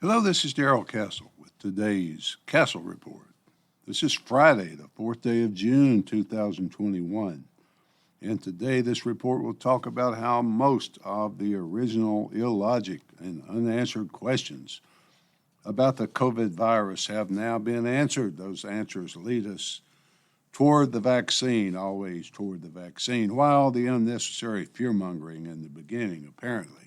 Hello, this is Darrell Castle with today's Castle Report. This is Friday, the 4th day of June, 2021. And today this report will talk about how most of the original illogic and unanswered questions about the COVID virus have now been answered. Those answers lead us toward the vaccine, always toward the vaccine, while the unnecessary fearmongering in the beginning, apparently,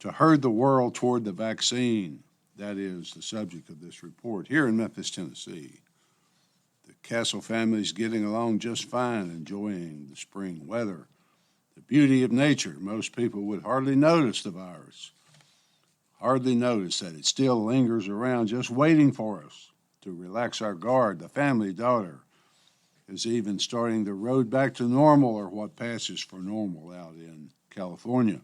to herd the world toward the vaccine. That is the subject of this report. Here in Memphis, Tennessee, the Castle family is getting along just fine, enjoying the spring weather, the beauty of nature. Most people would hardly notice the virus, hardly notice that it still lingers around just waiting for us to relax our guard. The family daughter is even starting the road back to normal, or what passes for normal out in California.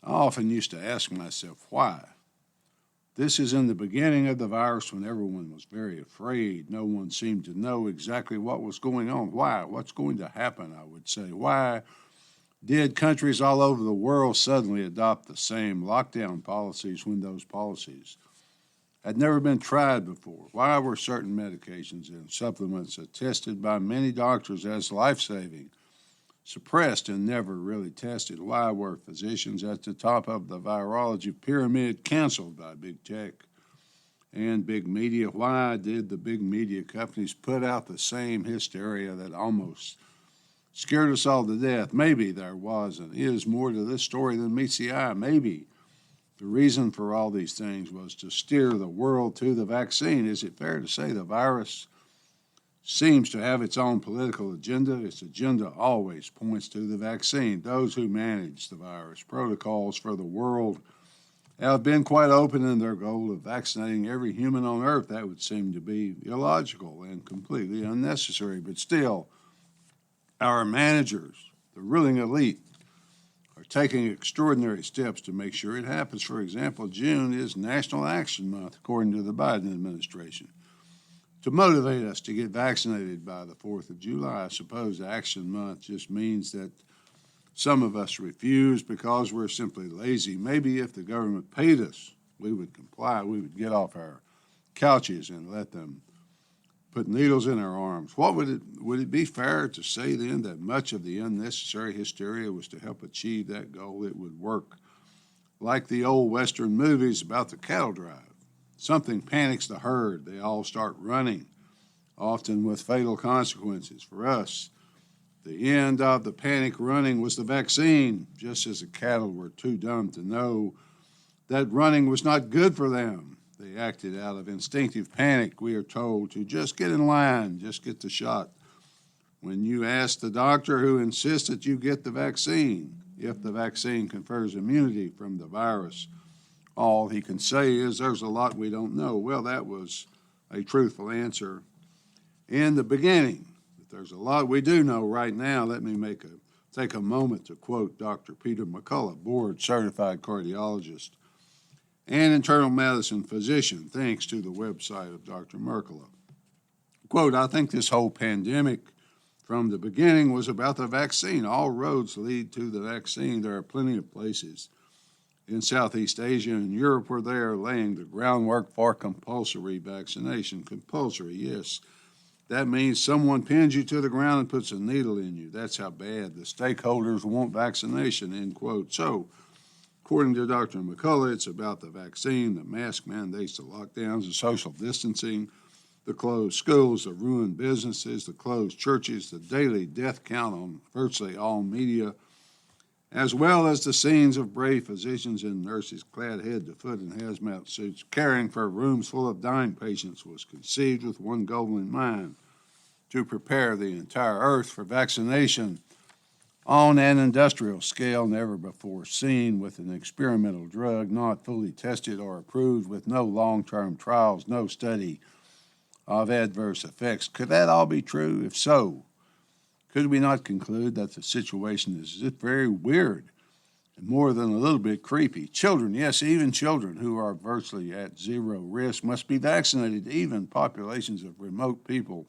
I often used to ask myself why. This is in the beginning of the virus when everyone was very afraid. No one seemed to know exactly what was going on. Why? What's going to happen, I would say. Why did countries all over the world suddenly adopt the same lockdown policies when those policies had never been tried before? Why were certain medications and supplements attested by many doctors as life-saving suppressed and never really tested? Why were physicians at the top of the virology pyramid canceled by big tech and big media? Why did the big media companies put out the same hysteria that almost scared us all to death? Maybe there was and is more to this story than meets the eye. Maybe the reason for all these things was to steer the world to the vaccine. Is it fair to say the virus seems to have its own political agenda? Its agenda always points to the vaccine. Those who manage the virus protocols for the world have been quite open in their goal of vaccinating every human on earth. That would seem to be illogical and completely unnecessary. But still, our managers, the ruling elite, are taking extraordinary steps to make sure it happens. For example, June is National Action Month, according to the Biden administration, to motivate us to get vaccinated by the 4th of July. I suppose Action Month just means that some of us refuse because we're simply lazy. Maybe if the government paid us, we would comply. We would get off our couches and let them put needles in our arms. Would it be fair to say then that much of the unnecessary hysteria was to help achieve that goal? It would work like the old Western movies about the cattle drive. Something panics the herd. They all start running, often with fatal consequences. For us, the end of the panic running was the vaccine, just as the cattle were too dumb to know that running was not good for them. They acted out of instinctive panic. We are told to just get in line, just get the shot. When you ask the doctor who insists that you get the vaccine, if the vaccine confers immunity from the virus, all he can say is there's a lot we don't know. Well, that was a truthful answer in the beginning. But there's a lot we do know right now. Let me take a moment to quote Dr. Peter McCullough, board-certified cardiologist and internal medicine physician, thanks to the website of Dr. McCullough. Quote, I think this whole pandemic from the beginning was about the vaccine. All roads lead to the vaccine. There are plenty of places in Southeast Asia and Europe where they are laying the groundwork for compulsory vaccination. Compulsory, yes. That means someone pins you to the ground and puts a needle in you. That's how bad the stakeholders want vaccination, end quote. So, according to Dr. McCullough, it's about the vaccine, the mask mandates, the lockdowns, the social distancing, the closed schools, the ruined businesses, the closed churches, the daily death count on virtually all media, as well as the scenes of brave physicians and nurses clad head to foot in hazmat suits, caring for rooms full of dying patients, was conceived with one goal in mind: to prepare the entire earth for vaccination on an industrial scale never before seen, with an experimental drug not fully tested or approved, with no long-term trials, no study of adverse effects. Could that all be true? If so, could we not conclude that the situation is very weird and more than a little bit creepy? Children, yes, even children who are virtually at zero risk must be vaccinated. Even populations of remote people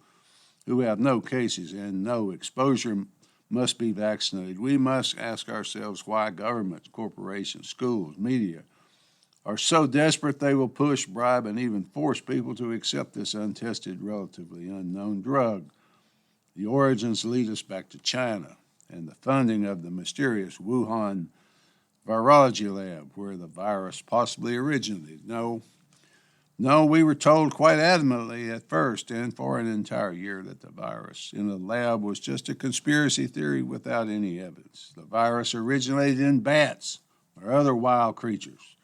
who have no cases and no exposure must be vaccinated. We must ask ourselves why governments, corporations, schools, media are so desperate they will push, bribe, and even force people to accept this untested, relatively unknown drug. The origins lead us back to China and the funding of the mysterious Wuhan virology lab where the virus possibly originated. No, we were told quite adamantly at first and for an entire year that the virus in the lab was just a conspiracy theory without any evidence. The virus originated in bats or other wild creatures,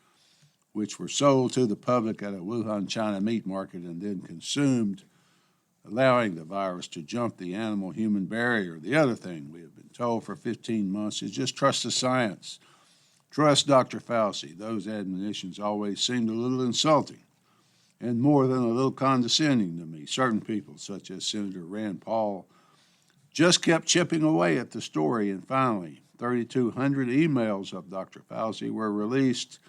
which were sold to the public at a Wuhan, China meat market and then consumed, allowing the virus to jump the animal-human barrier. The other thing we have been told for 15 months is just trust the science. Trust Dr. Fauci. Those admonitions always seemed a little insulting and more than a little condescending to me. Certain people, such as Senator Rand Paul, just kept chipping away at the story, and finally, 3,200 emails of Dr. Fauci were released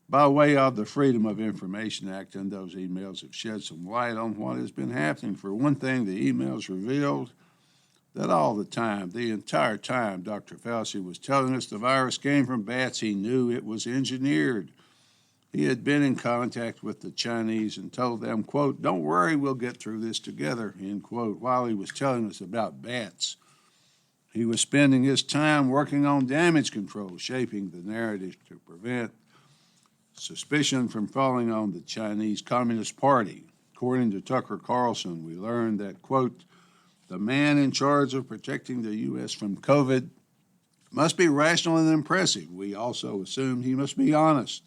by way of the Freedom of Information Act, and those emails have shed some light on what has been happening. For one thing, the emails revealed that all the time, the entire time, Dr. Fauci was telling us the virus came from bats, he knew it was engineered. He had been in contact with the Chinese and told them, quote, "Don't worry, we'll get through this together," end quote, while he was telling us about bats. He was spending his time working on damage control, shaping the narrative to prevent suspicion from falling on the Chinese Communist Party. According to Tucker Carlson, we learned that, quote, "The man in charge of protecting the U.S. from COVID must be rational and impressive. We also assumed he must be honest.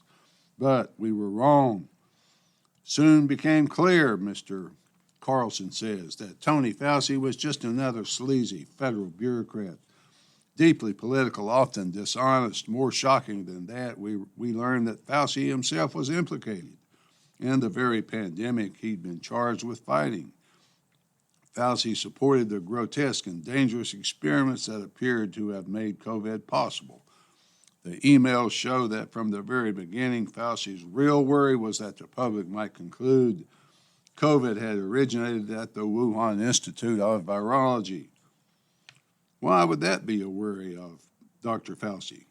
But we were wrong. Soon became clear," Mr. Carlson says, "that Tony Fauci was just another sleazy federal bureaucrat, deeply political, often dishonest. More shocking than that, we learned that Fauci himself was implicated in the very pandemic he'd been charged with fighting. Fauci supported the grotesque and dangerous experiments that appeared to have made COVID possible. The emails show that from the very beginning, Fauci's real worry was that the public might conclude COVID had originated at the Wuhan Institute of Virology. Why would that be a worry of Dr. Fauci?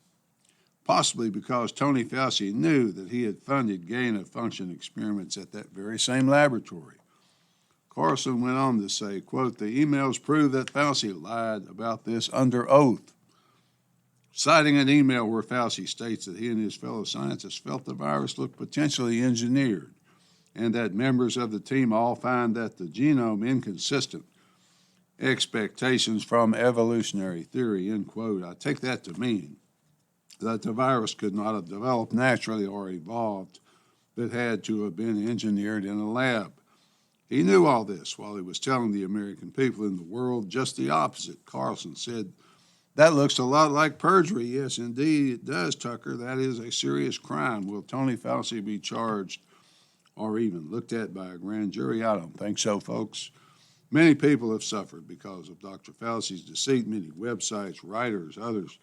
Possibly because Tony Fauci knew that he had funded gain-of-function experiments at that very same laboratory. Carlson went on to say, quote, "The emails prove that Fauci lied about this under oath," citing an email where Fauci states that he and his fellow scientists felt the virus looked potentially engineered and that members of the team all find that the genome inconsistent expectations from evolutionary theory, end quote. I take that to mean that the virus could not have developed naturally or evolved, but had to have been engineered in a lab. He knew all this while he was telling the American people in the world just the opposite. Carlson said, "That looks a lot like perjury." Yes, indeed, it does, Tucker. That is a serious crime. Will Tony Fauci be charged or even looked at by a grand jury? I don't think so, folks. Many people have suffered because of Dr. Fauci's deceit. Many websites, writers, others,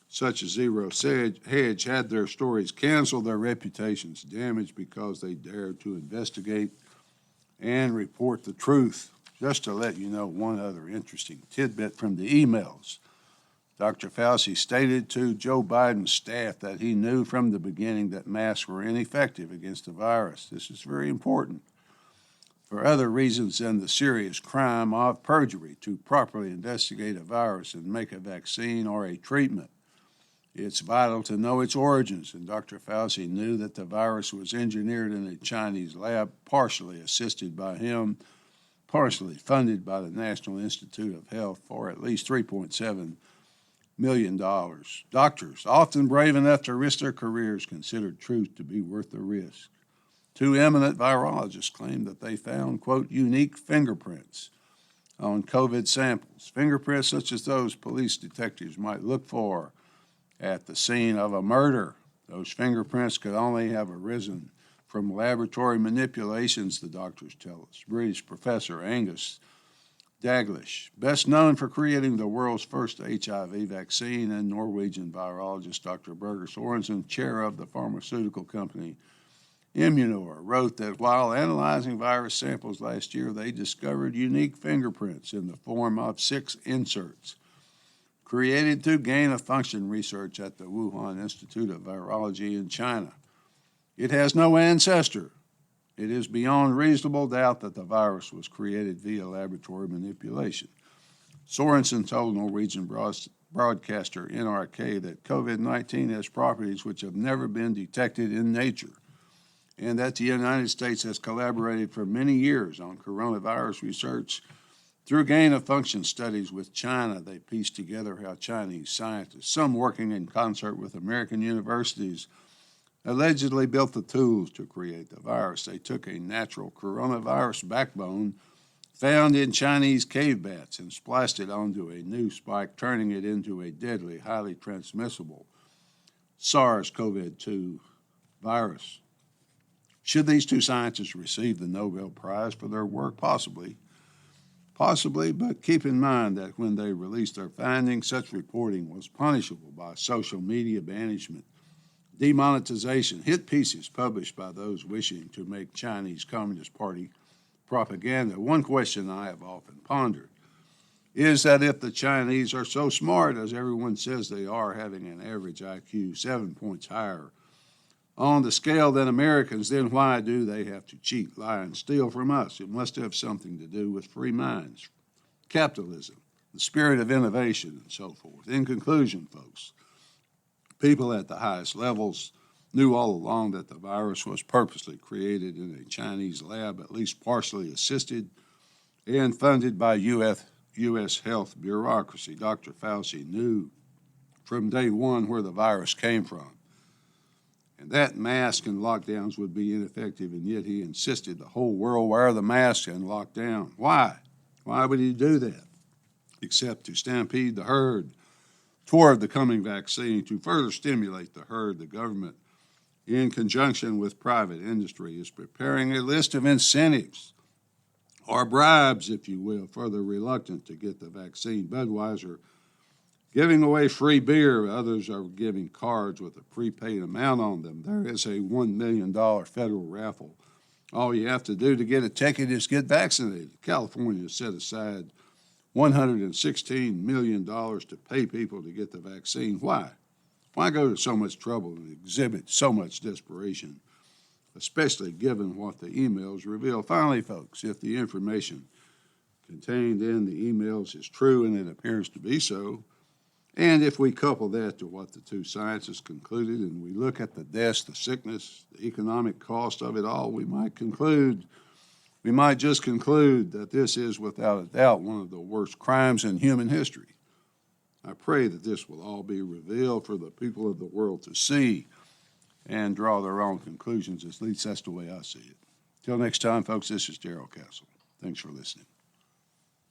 such as Zero Hedge, had their stories canceled, their reputations damaged because they dared to investigate and report the truth. Just to let you know one other interesting tidbit from the emails. Dr. Fauci stated to Joe Biden's staff that he knew from the beginning that masks were ineffective against the virus. This is very important for other reasons than the serious crime of perjury to properly investigate a virus and make a vaccine or a treatment. It's vital to know its origins, and Dr. Fauci knew that the virus was engineered in a Chinese lab, partially assisted by him, partially funded by the National Institute of Health for at least $3.7 million. Doctors, often brave enough to risk their careers, considered truth to be worth the risk. Two eminent virologists claimed that they found, quote, "unique fingerprints" on COVID samples, fingerprints such as those police detectives might look for at the scene of a murder. Those fingerprints could only have arisen from laboratory manipulations, the doctors tell us. British professor Angus Daglish, best known for creating the world's first HIV vaccine, and Norwegian virologist Dr. Birger Sorensen, chair of the pharmaceutical company Immunor, wrote that while analyzing virus samples last year, they discovered unique fingerprints in the form of 6 inserts created through gain-of-function research at the Wuhan Institute of Virology in China. It has no ancestor. It is beyond reasonable doubt that the virus was created via laboratory manipulation. Sorensen told Norwegian broadcaster NRK that COVID-19 has properties which have never been detected in nature, and that the United States has collaborated for many years on coronavirus research. Through gain-of-function studies with China, they pieced together how Chinese scientists, some working in concert with American universities, allegedly built the tools to create the virus. They took a natural coronavirus backbone found in Chinese cave bats and spliced it onto a new spike, turning it into a deadly, highly transmissible SARS-CoV-2 virus. Should these two scientists receive the Nobel Prize for their work? Possibly, but keep in mind that when they released their findings, such reporting was punishable by social media banishment, demonetization, hit pieces published by those wishing to make Chinese Communist Party propaganda. One question I have often pondered is that if the Chinese are so smart as everyone says they are, having an average IQ 7 points higher on the scale than Americans, then why do they have to cheat, lie, and steal from us? It must have something to do with free minds, capitalism, the spirit of innovation, and so forth. In conclusion, folks, people at the highest levels knew all along that the virus was purposely created in a Chinese lab, at least partially assisted and funded by U.S. health bureaucracy. Dr. Fauci knew from day one where the virus came from, and that masks and lockdowns would be ineffective, and yet he insisted the whole world wear the mask and lock down. Why? Why would he do that? Except to stampede the herd toward the coming vaccine. To further stimulate the herd, the government, in conjunction with private industry, is preparing a list of incentives, or bribes, if you will, for the reluctant to get the vaccine. Budweiser giving away free beer. Others are giving cards with a prepaid amount on them. There is a $1 million federal raffle. All you have to do to get a ticket is get vaccinated. California set aside $116 million to pay people to get the vaccine. Why? Why go to so much trouble and exhibit so much desperation, especially given what the emails reveal? Finally, folks, if the information contained in the emails is true, and it appears to be so, and if we couple that to what the two scientists concluded, and we look at the deaths, the sickness, the economic cost of it all, we might just conclude that this is, without a doubt, one of the worst crimes in human history. I pray that this will all be revealed for the people of the world to see and draw their own conclusions. At least that's the way I see it. Till next time, folks, this is Darrell Castle. Thanks for listening.